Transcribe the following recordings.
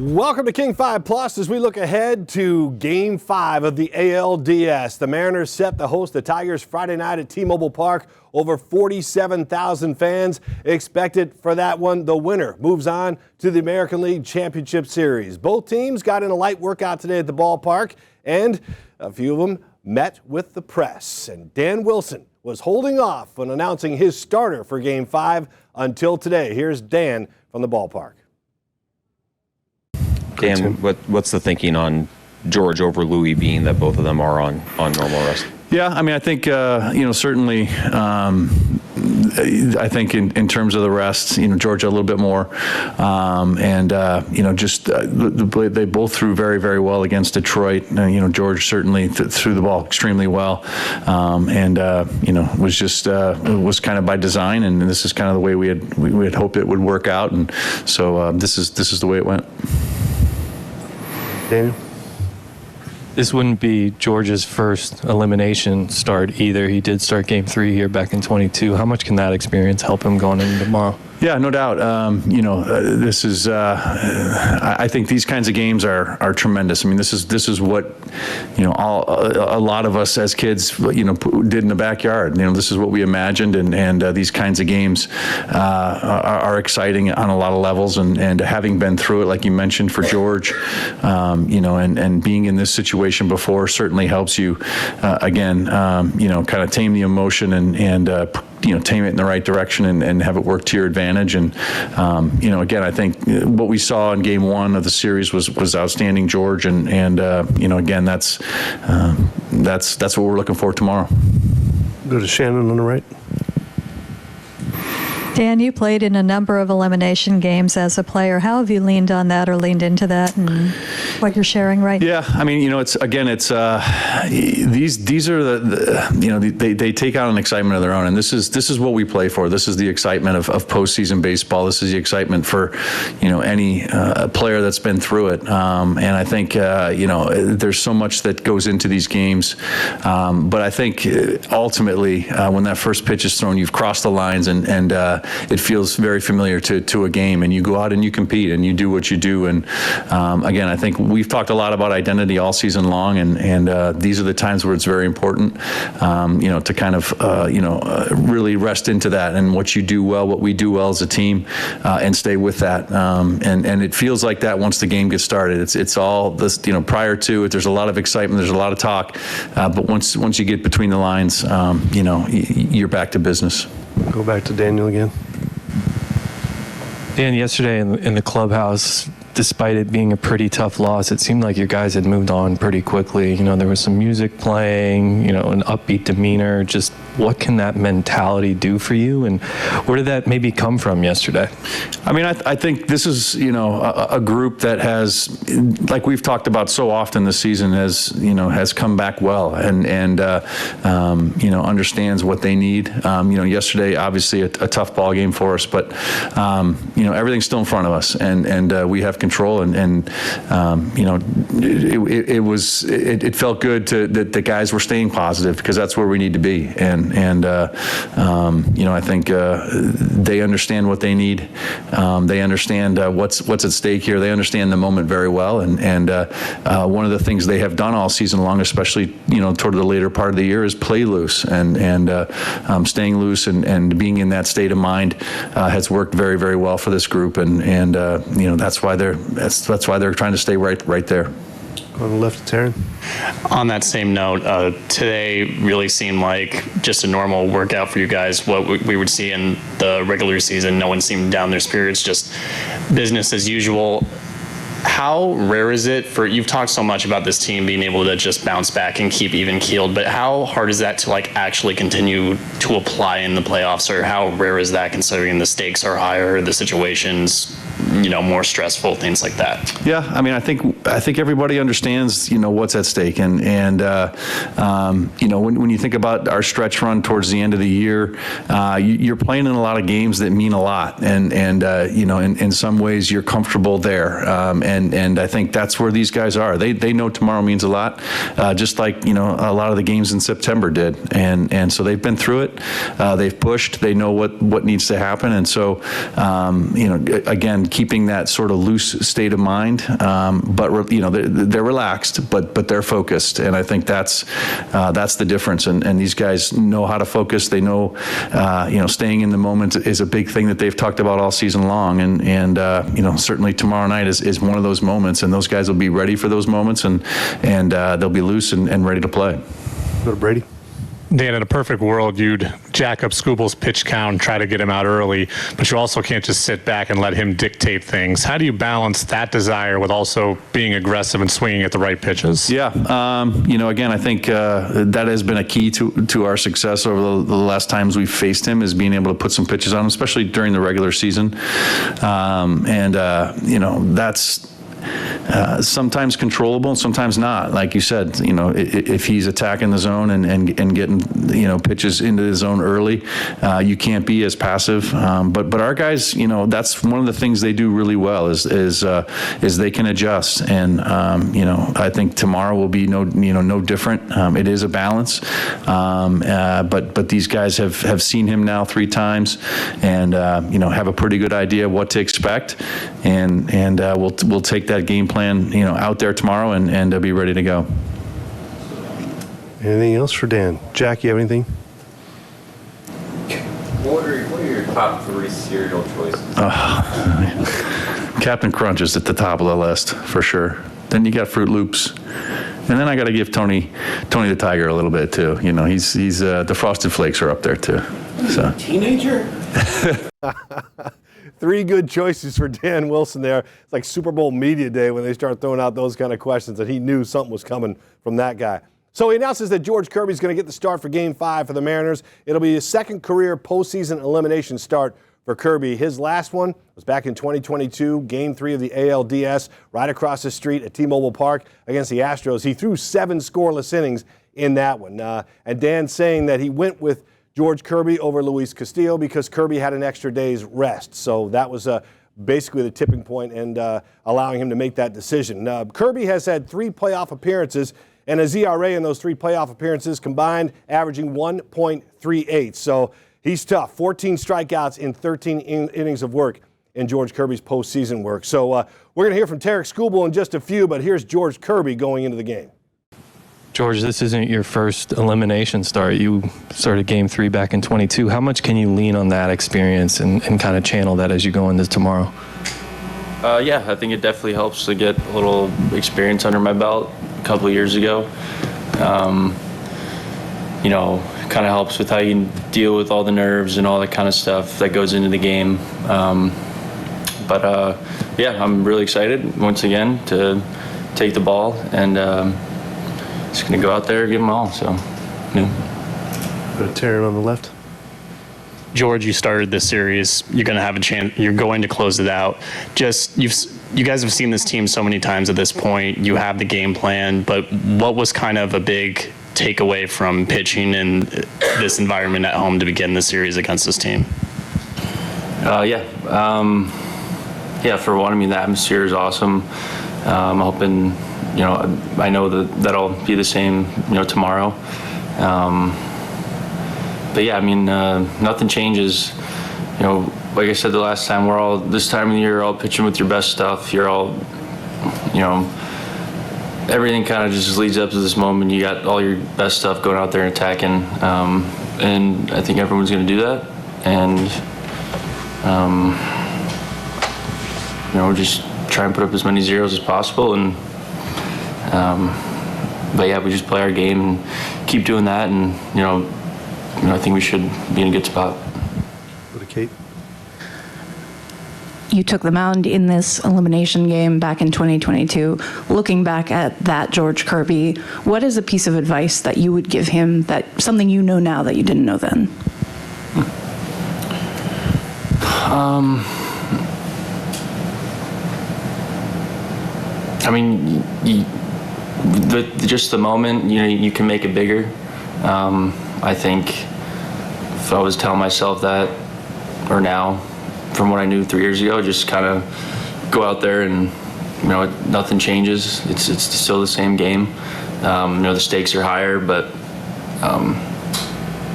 Welcome to King 5 Plus as we look ahead to Game 5 of the ALDS. The Mariners set to host the Tigers Friday night at T-Mobile Park. Over 47,000 fans expected for that one. The winner moves on to the American League Championship Series. Both teams got in a light workout today at the ballpark, and a few of them met with the press. And Dan Wilson was holding off on announcing his starter for Game 5 until today. Here's Dan from the ballpark. Dan, what's the thinking on George over Louis, being that both of them are on normal rest? Yeah, I mean, I think, certainly, I think in terms of the rest, George a little bit more. They both threw very, very well against Detroit. George certainly threw the ball extremely well. Was kind of by design, and this is kind of the way we had hoped it would work out. And so this is the way it went. Daniel? This wouldn't be George's first elimination start either. He did start Game 3 here back in 22. How much can that experience help him going into tomorrow? Yeah, no doubt. This is. I think these kinds of games are tremendous. I mean, this is what a lot of us as kids did in the backyard. This is what we imagined, and these kinds of games are exciting on a lot of levels. And having been through it, like you mentioned, for George, and being in this situation before certainly helps you. Kind of tame the emotion and tame it in the right direction and have it work to your advantage. And, again, I think what we saw in Game 1 of the series was outstanding, George. And again, that's what we're looking for tomorrow. Go to Shannon on the right. Dan, you played in a number of elimination games as a player. How have you leaned on that or leaned into that and what you're sharing right now? Yeah, I mean, these are they take on an excitement of their own, and this is what we play for. This is the excitement of postseason baseball. This is the excitement for any player that's been through it. And I think there's so much that goes into these games, but I think ultimately when that first pitch is thrown, you've crossed the lines and it feels very familiar to a game, and you go out and you compete and you do what you do. And again, I think we've talked a lot about identity all season long, and these are the times where it's very important, to kind of, really rest into that and what you do well, what we do well as a team, and stay with that. And it feels like that once the game gets started. It's all this, prior to it, there's a lot of excitement, there's a lot of talk, but once you get between the lines, you're back to business. Go back to Daniel again. Dan, yesterday in the clubhouse, despite it being a pretty tough loss, it seemed like your guys had moved on pretty quickly. There was some music playing, an upbeat demeanor. Just what can that mentality do for you, and where did that maybe come from yesterday? I mean, I think this is, a group that has, like we've talked about so often this season, has come back well and understands what they need. Yesterday, obviously a tough ball game for us, but, everything's still in front of us, and we have control, and it felt good that the guys were staying positive, because that's where we need to be. I think they understand what they need. They understand what's at stake here. They understand the moment very well. And one of the things they have done all season long, especially toward the later part of the year, is play loose and staying loose and being in that state of mind has worked very, very well for this group. And that's why they're trying to stay right there. On the left, Taryn. On that same note, today really seemed like just a normal workout for you guys. What we would see in the regular season, no one seemed down their spirits, just business as usual. How rare is it you've talked so much about this team being able to just bounce back and keep even keeled, but how hard is that to actually continue to apply in the playoffs, or how rare is that considering the stakes are higher, the situations, more stressful, things like that? Yeah, I mean, I think everybody understands, what's at stake, and when you think about our stretch run towards the end of the year, you're playing in a lot of games that mean a lot, and in some ways you're comfortable there, and I think that's where these guys are. They know tomorrow means a lot, just like a lot of the games in September did, and so they've been through it. They've pushed. They know what needs to happen, and so again, and keeping that sort of loose state of mind. But they're relaxed, but they're focused, and I think that's the difference. And these guys know how to focus. They know, staying in the moment is a big thing that they've talked about all season long. And certainly tomorrow night is one of those moments, and those guys will be ready for those moments, and they'll be loose and ready to play. Go to Brady. Dan, in a perfect world, you'd jack up Skubal's pitch count, try to get him out early, but you also can't just sit back and let him dictate things. How do you balance that desire with also being aggressive and swinging at the right pitches? Yeah, again, I think that has been a key to our success over the last times we've faced him, is being able to put some pitches on him, especially during the regular season. That's sometimes controllable, sometimes not. Like you said, if he's attacking the zone and getting pitches into the zone early, you can't be as passive. But our guys, that's one of the things they do really well is they can adjust. And I think tomorrow will be no different. It is a balance. But these guys have seen him now 3 times, and have a pretty good idea of what to expect. And we'll take that game plan, out there tomorrow and be ready to go. Anything else for Dan? Jack, you have anything? What are your top 3 cereal choices? Captain Crunch is at the top of the list for sure. Then you got Fruit Loops, and then I got to give Tony the Tiger a little bit too. He's the Frosted Flakes are up there too. So Teenager? 3 good choices for Dan Wilson there. It's like Super Bowl media day when they start throwing out those kind of questions, and he knew something was coming from that guy. So he announces that George Kirby's going to get the start for Game 5 for the Mariners. It'll be his second career postseason elimination start for Kirby. His last one was back in 2022, Game 3 of the ALDS, right across the street at T-Mobile Park against the Astros. He threw 7 scoreless innings in that one. And Dan saying that he went with George Kirby over Luis Castillo because Kirby had an extra day's rest. So that was basically the tipping point and allowing him to make that decision. Kirby has had 3 playoff appearances, and his ERA in those 3 playoff appearances combined averaging 1.38. So he's tough. 14 strikeouts in 13 innings of work in George Kirby's postseason work. So we're going to hear from Tarik Skubal in just a few, but here's George Kirby going into the game. George, this isn't your first elimination start. You started Game 3 back in 22. How much can you lean on that experience and kind of channel that as you go into tomorrow? Yeah, I think it definitely helps to get a little experience under my belt a couple of years ago. Kind of helps with how you deal with all the nerves and all that kind of stuff that goes into the game. Yeah, I'm really excited once again to take the ball and just going to go out there and give them all. So, yeah. Taryn on the left. George, you started this series. You're going to have a chance. You're going to close it out. You guys have seen this team so many times at this point. You have the game plan, but what was kind of a big takeaway from pitching in this environment at home to begin the series against this team? For one, the atmosphere is awesome. I'm hoping, I know that'll be the same, tomorrow. Nothing changes. Like I said the last time, this time of the year, all pitching with your best stuff. You're all, everything kind of just leads up to this moment. You got all your best stuff going out there and attacking. And I think everyone's going to do that. And, just try and put up as many zeros as possible. And, we just play our game and keep doing that. And, I think we should be in a good spot. Go to Kate. You took the mound in this elimination game back in 2022. Looking back at that George Kirby, what is a piece of advice that you would give him, that something you know now that you didn't know then? Just the moment, you can make it bigger. I think if I was telling myself that, or now, from what I knew 3 years ago, just kind of go out there and, nothing changes. It's still the same game. The stakes are higher, but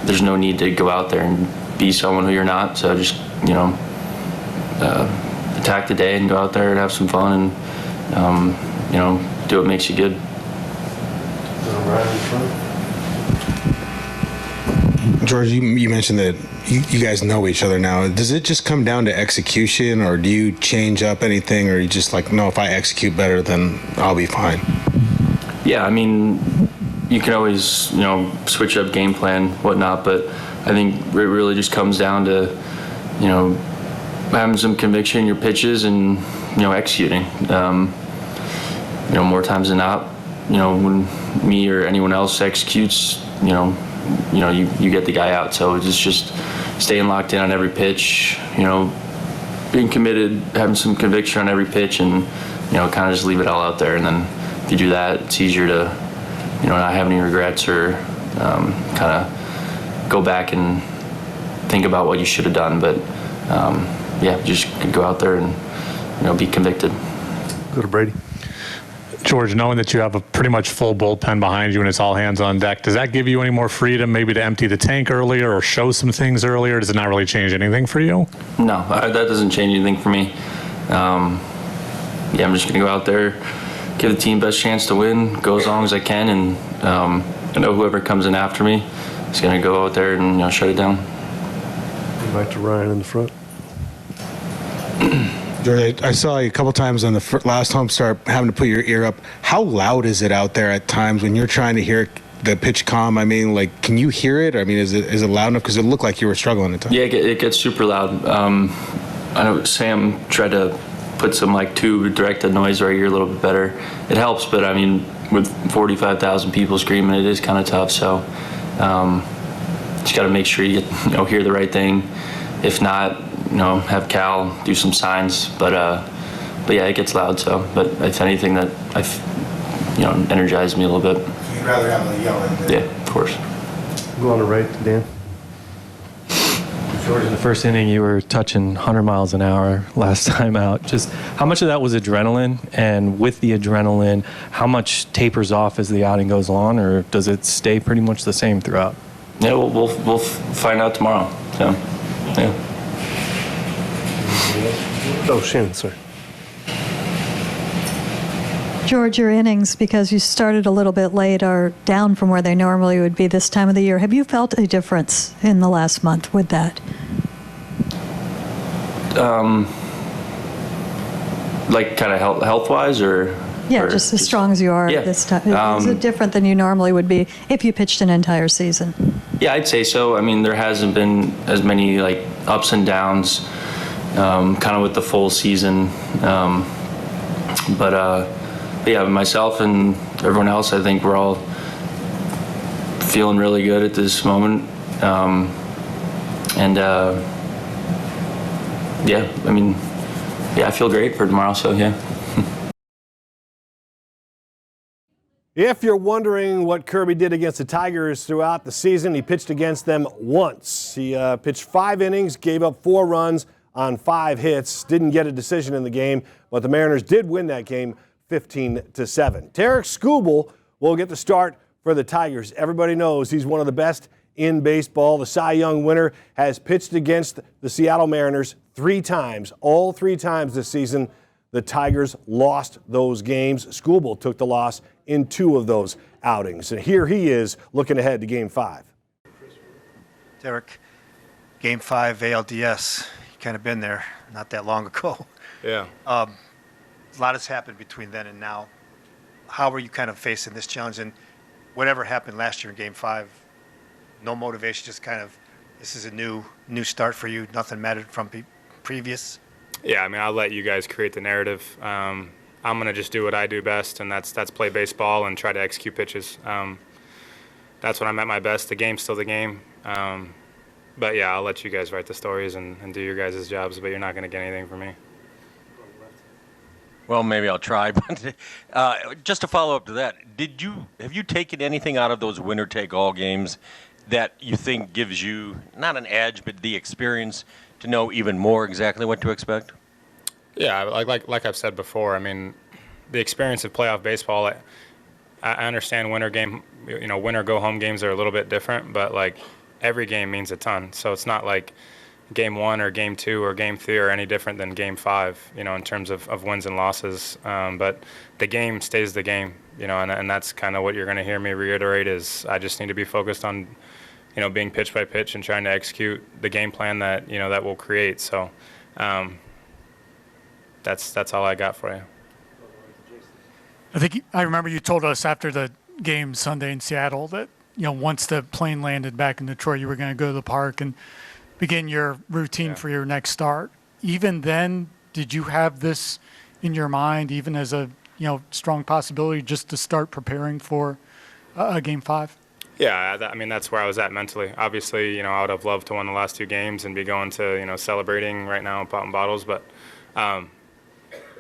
there's no need to go out there and be someone who you're not. So just, attack the day and go out there and have some fun and do what makes you good. George, you mentioned that you guys know each other now. Does it just come down to execution, or do you change up anything, or are you just like, no, if I execute better, then I'll be fine? Yeah, I mean, you can always, switch up game plan, whatnot, but I think it really just comes down to, having some conviction in your pitches and, executing. More times than not, when me or anyone else executes, you get the guy out. So it's just staying locked in on every pitch, being committed, having some conviction on every pitch, and, kind of just leave it all out there. And then if you do that, it's easier to, not have any regrets or kind of go back and think about what you should have done. But, just go out there and, be convicted. Go to Brady. George, knowing that you have a pretty much full bullpen behind you and it's all hands on deck, does that give you any more freedom maybe to empty the tank earlier or show some things earlier? Does it not really change anything for you? No, that doesn't change anything for me. I'm just going to go out there, give the team best chance to win, go as long as I can, and I know whoever comes in after me is going to go out there and shut it down. Back to Ryan in the front. George, I saw you a couple times on the last home start having to put your ear up. How loud is it out there at times when you're trying to hear the pitch calm? I mean, like, can you hear it? I mean, is it loud enough? Because it looked like you were struggling at times. Yeah, it gets super loud. I know Sam tried to put some tube directed noise right here a little bit better. It helps, but I mean, with 45,000 people screaming, it is kind of tough. So just got to make sure you hear the right thing. If not, have Cal do some signs. But yeah, it gets loud. So, but if anything, that energized me a little bit. You'd rather have a yelling than... Yeah, of course. Go on the right, Dan. George, in the first inning, you were touching 100 miles an hour last time out. Just how much of that was adrenaline? And with the adrenaline, how much tapers off as the outing goes on, or does it stay pretty much the same throughout? Yeah, we'll find out tomorrow. So, yeah. Oh, Shannon, sorry. George, your innings, because you started a little bit late, are down from where they normally would be this time of the year. Have you felt a difference in the last month with that? Like kind of health-wise, or? Yeah, or just as strong as you are this time. Is it different than you normally would be if you pitched an entire season? Yeah, I'd say so. I mean, there hasn't been as many ups and downs, kind of with the full season. But yeah, myself and everyone else, I think we're all feeling really good at this moment. Yeah, I mean, yeah, I feel great for tomorrow, so yeah. If you're wondering what Kirby did against the Tigers throughout the season, he pitched against them once. He pitched 5 innings, gave up 4 runs on 5 hits, didn't get a decision in the game, but the Mariners did win that game 15-7. Tarek Skubal will get the start for the Tigers. Everybody knows he's one of the best in baseball. The Cy Young winner has pitched against the Seattle Mariners 3 times. All 3 times this season, the Tigers lost those games. Skubal took the loss in 2 of those outings. And here he is looking ahead to Game 5. Derek, Game 5 ALDS. You kind of been there not that long ago. Yeah. A lot has happened between then and now. How are you kind of facing this challenge? And whatever happened last year in Game 5, no motivation, just kind of, this is a new start for you. Nothing mattered from previous. Yeah, I mean, I'll let you guys create the narrative. I'm going to just do what I do best, and that's play baseball and try to execute pitches. That's when I'm at my best. The game's still the game. But, yeah, I'll let you guys write the stories and do your guys' jobs, but you're not going to get anything from me. Well, maybe I'll try. But just to follow up to that, have you taken anything out of those winner-take-all games that you think gives you not an edge, but the experience to know even more exactly what to expect? Yeah, like I've said before, I mean, the experience of playoff baseball, I understand winner go-home games are a little bit different, but, every game means a ton. So it's not like, game 1 or game 2 or game 3 are any different than game 5, you know, in terms of wins and losses. But the game stays the game, you know, and that's kind of what you're going to hear me reiterate is I just need to be focused on, you know, being pitch by pitch and trying to execute the game plan that, you know, that we'll create. So that's all I got for you. I remember you told us after the game Sunday in Seattle that, you know, once the plane landed back in Detroit, you were going to go to the park and begin your routine for your next start. Even then, did you have this in your mind, even as a, you know, strong possibility just to start preparing for a game 5? Yeah, I mean, that's where I was at mentally. Obviously, you know, I would have loved to win the last 2 games and be going to, you know, celebrating right now and popping bottles, but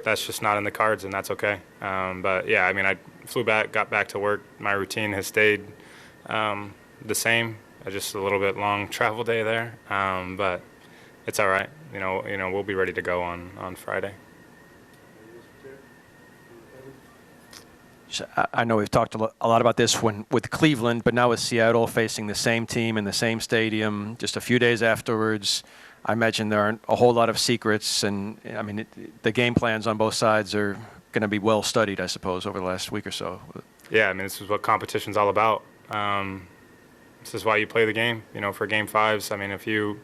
that's just not in the cards, and that's okay. But yeah, I mean, I flew back, got back to work. My routine has stayed the same. Just a little bit long travel day there, but it's all right. You know, we'll be ready to go on Friday. I know we've talked a lot about this with Cleveland, but now with Seattle facing the same team in the same stadium just a few days afterwards, I imagine there aren't a whole lot of secrets, and I mean the game plans on both sides are going to be well studied, I suppose, over the last week or so. Yeah, I mean, this is what competition's all about. This is why you play the game, you know, for game 5s. I mean, if you,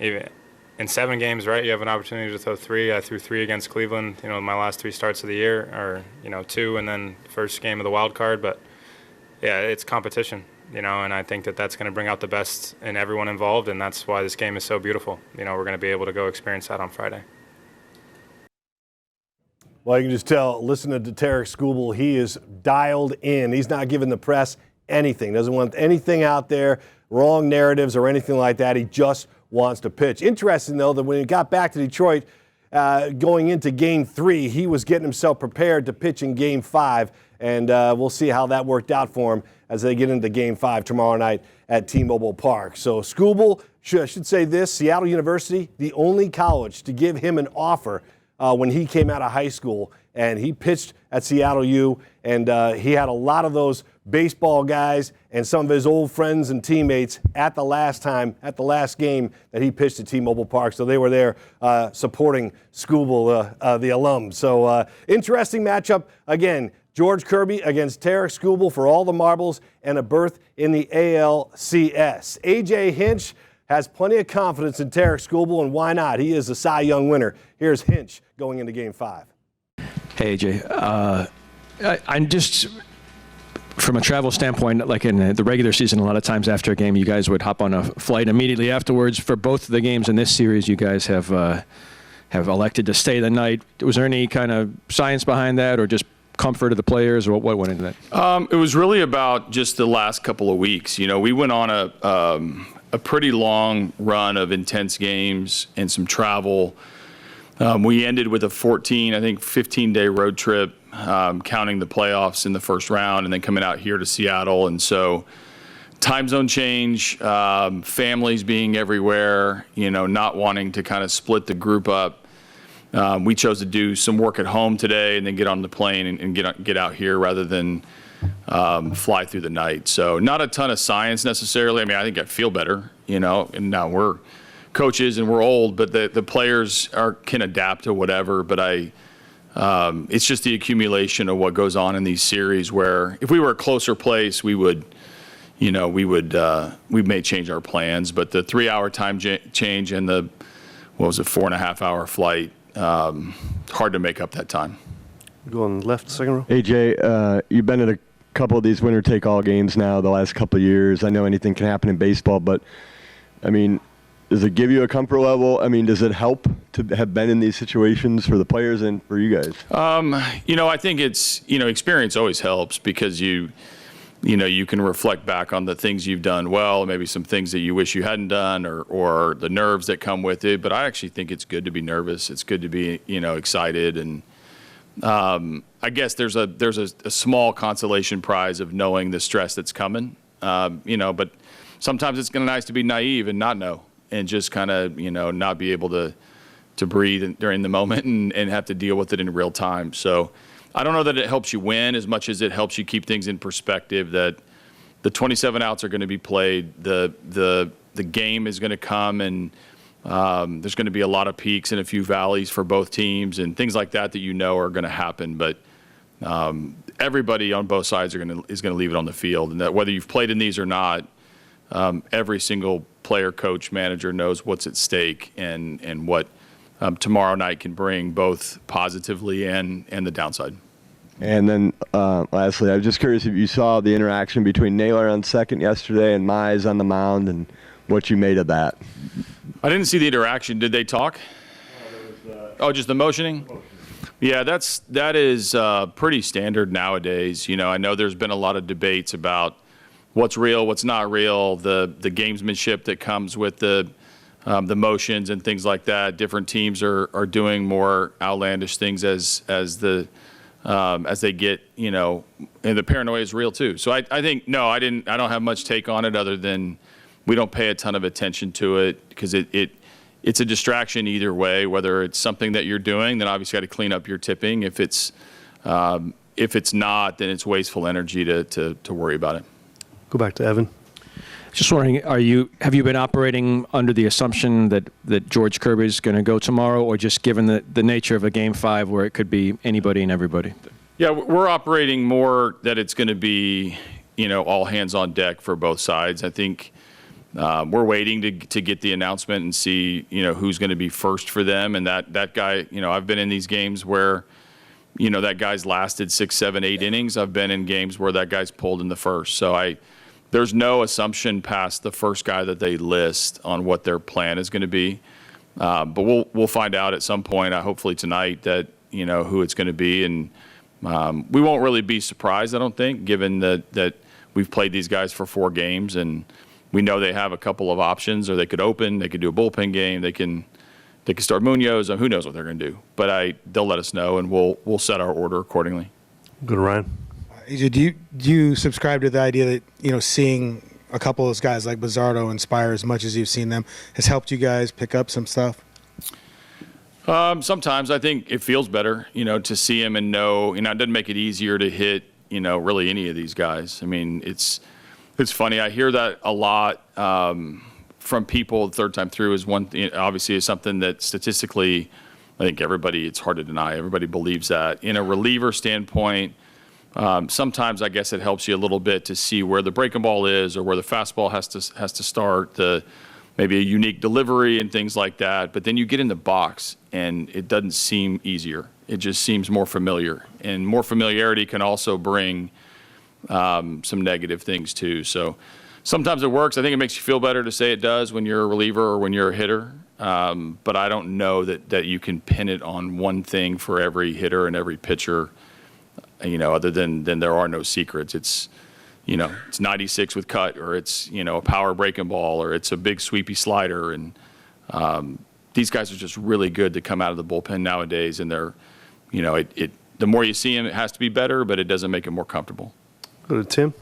even in 7 games, right, you have an opportunity to throw 3. I threw 3 against Cleveland, you know, my last 3 starts of the year, or, you know, 2, and then first game of the wild card. But, yeah, it's competition, you know, and I think that that's going to bring out the best in everyone involved, and that's why this game is so beautiful. You know, we're going to be able to go experience that on Friday. Well, you can just tell, listening to Tarek Skubal, he is dialed in. He's not giving the press anything, doesn't want anything out there, wrong narratives or anything like that. He just wants to pitch. Interesting, though, that when he got back to Detroit going into game 3, he was getting himself prepared to pitch in game 5, and we'll see how that worked out for him as they get into game 5 tomorrow night at T-Mobile Park. So Skubal, I should say this, Seattle University, the only college to give him an offer when he came out of high school, and he pitched at Seattle U, and he had a lot of those baseball guys and some of his old friends and teammates at the last game that he pitched at T-Mobile Park. So they were there supporting Skubal, the alum. So interesting matchup. Again, George Kirby against Tarek Skubal for all the marbles and a berth in the ALCS. A.J. Hinch has plenty of confidence in Tarek Skubal, and why not? He is a Cy Young winner. Here's Hinch going into Game 5. Hey, AJ. I'm just, from a travel standpoint, like in the regular season, a lot of times after a game, you guys would hop on a flight immediately afterwards. For both of the games in this series, you guys have elected to stay the night. Was there any kind of science behind that, or just comfort of the players, or what went into that? It was really about just the last couple of weeks. You know, we went on a pretty long run of intense games and some travel. We ended with a 15-day road trip, counting the playoffs in the first round, and then coming out here to Seattle. And so time zone change, families being everywhere, you know, not wanting to kind of split the group up. We chose to do some work at home today and then get on the plane and get out here rather than fly through the night. So not a ton of science necessarily. I mean, I think I feel better, you know, and now we're coaches and we're old, but the players can adapt to whatever. But it's just the accumulation of what goes on in these series where if we were a closer place, we may change our plans. But the 3-hour time change and the 4.5-hour flight, hard to make up that time. Going left, second row. AJ, you've been at a couple of these winner-take-all games now the last couple of years. I know anything can happen in baseball, but, I mean, does it give you a comfort level? I mean, does it help to have been in these situations for the players and for you guys? I think it's, experience always helps because you can reflect back on the things you've done well, maybe some things that you wish you hadn't done or the nerves that come with it. But I actually think it's good to be nervous. It's good to be, excited. And I guess there's a small consolation prize of knowing the stress that's coming, but sometimes it's nice to be naive and not know and just kind of, not be able to breathe during the moment and have to deal with it in real time. So I don't know that it helps you win as much as it helps you keep things in perspective, that the 27 outs are going to be played. The the game is going to come, and there's going to be a lot of peaks and a few valleys for both teams and things like that are going to happen. But everybody on both sides is going to leave it on the field, and that whether you've played in these or not, every single player, coach, manager knows what's at stake and what tomorrow night can bring, both positively and the downside. And then lastly, I was just curious if you saw the interaction between Naylor on second yesterday and Mize on the mound and what you made of that. I didn't see the interaction. Did they talk? Just the motioning? Yeah, that is pretty standard nowadays. I know there's been a lot of debates about what's real, what's not real, the gamesmanship that comes with the motions and things like that. Different teams are doing more outlandish things as they get, and the paranoia is real too. So I think, no, I don't have much take on it other than we don't pay a ton of attention to it because it's a distraction either way, whether it's something that you're doing, then obviously got to clean up your tipping. If it's not, then it's wasteful energy to worry about it. Go back to Evan. Just wondering, have you been operating under the assumption that George Kirby is going to go tomorrow, or just given the nature of a Game 5 where it could be anybody and everybody? Yeah, we're operating more that it's going to be, all hands on deck for both sides. I think we're waiting to get the announcement and see, who's going to be first for them. And that guy, I've been in these games where, that guy's lasted 6, 7, 8 innings. I've been in games where that guy's pulled in the first. So there's no assumption past the first guy that they list on what their plan is going to be. But we'll find out at some point, hopefully tonight, that, who it's going to be. And we won't really be surprised, I don't think, given that we've played these guys for 4 games and we know they have a couple of options, or they could open, they could do a bullpen game, they can start Munoz, or who knows what they're going to do. But they'll let us know, and we'll set our order accordingly. Go to Ryan. AJ, do you subscribe to the idea that, seeing a couple of those guys like Bizzardo and Spire as much as you've seen them has helped you guys pick up some stuff? Sometimes I think it feels better, to see him and know, it doesn't make it easier to hit, really any of these guys. I mean, it's funny. I hear that a lot from people. The third time through is obviously is something that statistically, I think it's hard to deny. Everybody believes that. In a reliever standpoint, sometimes I guess it helps you a little bit to see where the breaking ball is or where the fastball has to start, maybe a unique delivery and things like that. But then you get in the box and it doesn't seem easier. It just seems more familiar. And more familiarity can also bring some negative things too. So sometimes it works. I think it makes you feel better to say it does when you're a reliever or when you're a hitter. But I don't know that you can pin it on one thing for every hitter and every pitcher. Other than there are no secrets. It's 96 with cut, or it's, a power breaking ball, or it's a big sweepy slider. And these guys are just really good to come out of the bullpen nowadays. And they're, the more you see them, it has to be better, but it doesn't make it more comfortable. Go to Tim.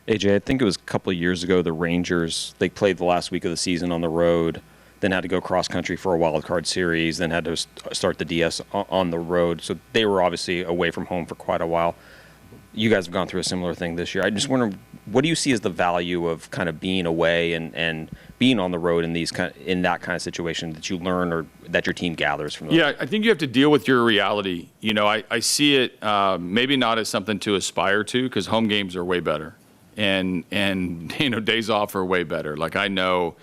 AJ, I think it was a couple of years ago, the Rangers, they played the last week of the season on the road, then had to go cross country for a wild card series, then had to start the DS on the road. So they were obviously away from home for quite a while. You guys have gone through a similar thing this year. I just wonder, what do you see as the value of kind of being away and being on the road in that kind of situation that you learn or that your team gathers from those? Yeah, I think you have to deal with your reality. I see it maybe not as something to aspire to, because home games are way better, and days off are way better. Like I know.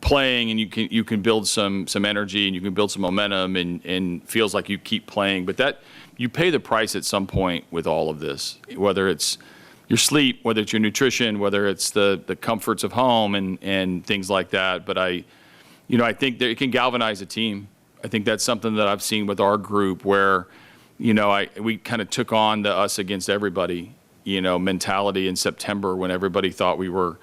Playing, and you can build some energy, and you can build some momentum, and feels like you keep playing. But that you pay the price at some point with all of this, whether it's your sleep, whether it's your nutrition, whether it's the comforts of home and things like that. But I think that it can galvanize a team. I think that's something that I've seen with our group where, we kind of took on the us against everybody, mentality in September when everybody thought we were,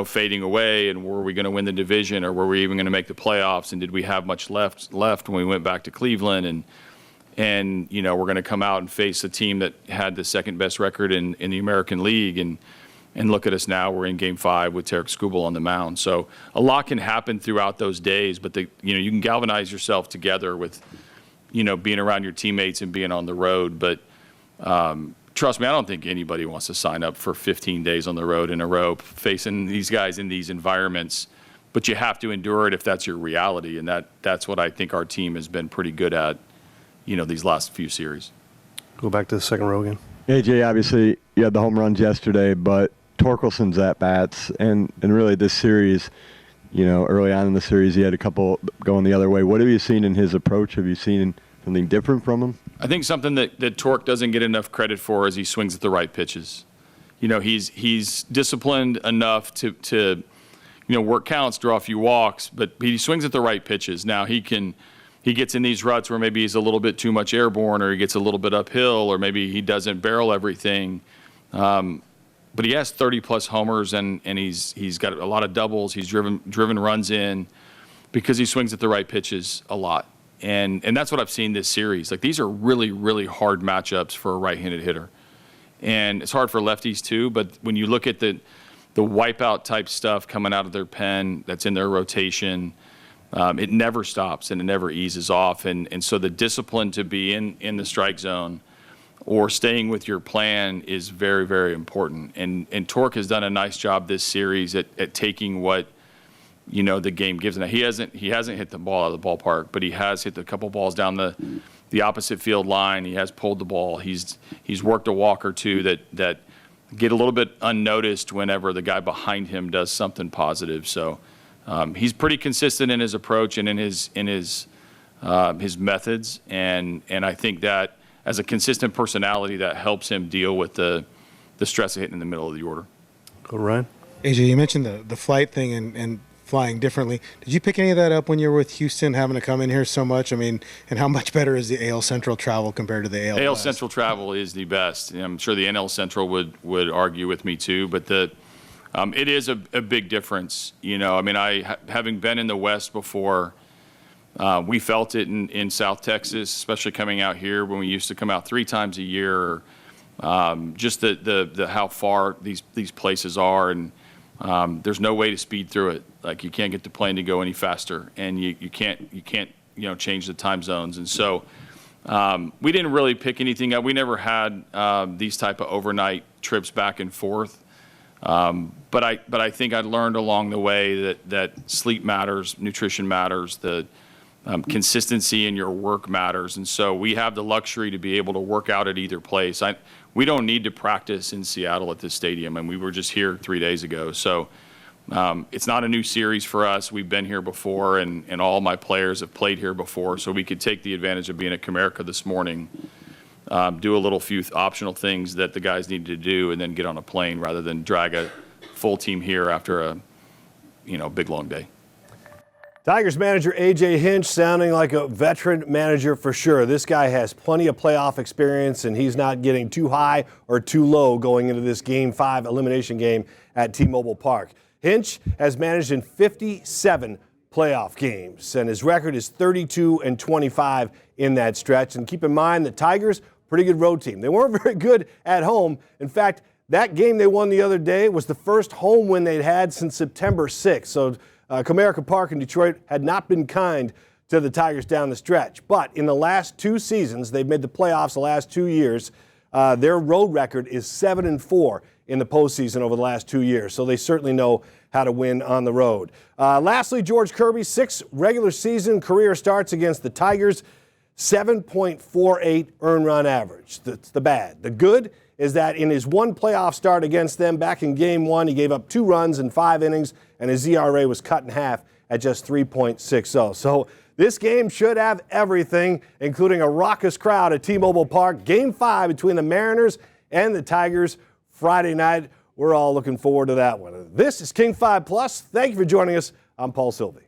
fading away, and were we going to win the division, or were we even going to make the playoffs, and did we have much left when we went back to Cleveland, and we're going to come out and face a team that had the second best record in the American League, and look at us now, we're in Game 5 with Tarek Skubal on the mound. So a lot can happen throughout those days, but you can galvanize yourself together with being around your teammates and being on the road. But trust me, I don't think anybody wants to sign up for 15 days on the road in a row facing these guys in these environments, but you have to endure it if that's your reality, and that's what I think our team has been pretty good at, these last few series. Go back to the second row again. AJ, obviously, you had the home runs yesterday, but Torkelson's at-bats, and really this series, early on in the series, he had a couple going the other way. What have you seen in his approach? Have you seen something different from him? I think something that Torque doesn't get enough credit for is he swings at the right pitches. He's disciplined enough to work counts, draw a few walks, but he swings at the right pitches. Now he gets in these ruts where maybe he's a little bit too much airborne, or he gets a little bit uphill, or maybe he doesn't barrel everything. But he has 30-plus homers, and he's got a lot of doubles. He's driven runs in because he swings at the right pitches a lot. And that's what I've seen this series. Like, these are really, really hard matchups for a right-handed hitter. And it's hard for lefties too, but when you look at the wipeout type stuff coming out of their pen that's in their rotation, it never stops and it never eases off. And so the discipline to be in the strike zone or staying with your plan is very, very important. And Torque has done a nice job this series at taking what the game gives. Now he hasn't hit the ball out of the ballpark, but he has hit a couple balls down the opposite field line. He has pulled the ball. He's worked a walk or two that get a little bit unnoticed whenever the guy behind him does something positive. So he's pretty consistent in his approach and in his methods, and I think that as a consistent personality that helps him deal with the stress of hitting in the middle of the order. Go Ryan. AJ, you mentioned the flight thing and flying differently. Did you pick any of that up when you were with Houston, having to come in here so much? I mean, and how much better is the AL Central travel compared to the AL AL West? Central travel is the best. And I'm sure the NL Central would argue with me too, but it is a big difference. Having been in the West before, we felt it in South Texas, especially coming out here when we used to come out 3 times a year. Just the how far these places are, and there's no way to speed through it. Like, you can't get the plane to go any faster, and you can't change the time zones. And so we didn't really pick anything up. We never had these type of overnight trips back and forth. But I think I learned along the way that sleep matters, nutrition matters, the consistency in your work matters. And so we have the luxury to be able to work out at either place. We don't need to practice in Seattle at this stadium, and we were just here 3 days ago. So it's not a new series for us. We've been here before, and all my players have played here before, so we could take the advantage of being at Comerica this morning, do a little few optional things that the guys needed to do, and then get on a plane rather than drag a full team here after a big, long day. Tigers manager A.J. Hinch sounding like a veteran manager for sure. This guy has plenty of playoff experience, and he's not getting too high or too low going into this Game 5 elimination game at T-Mobile Park. Hinch has managed in 57 playoff games, and his record is 32-25 in that stretch. And keep in mind, the Tigers, pretty good road team. They weren't very good at home. In fact, that game they won the other day was the first home win they'd had since September 6th. So Comerica Park in Detroit had not been kind to the Tigers down the stretch. But in the last 2 seasons, they've made the playoffs the last 2 years. Their road record is 7-4 in the postseason over the last 2 years. So they certainly know how to win on the road. Lastly, George Kirby, 6 regular season career starts against the Tigers, 7.48 earned run average. That's the bad. The good is that in his 1 playoff start against them back in Game 1, he gave up 2 runs in 5 innings, and his ERA was cut in half at just 3.60. So this game should have everything, including a raucous crowd at T-Mobile Park. Game 5 between the Mariners and the Tigers Friday night. We're all looking forward to that one. This is King 5 Plus. Thank you for joining us. I'm Paul Sylvie.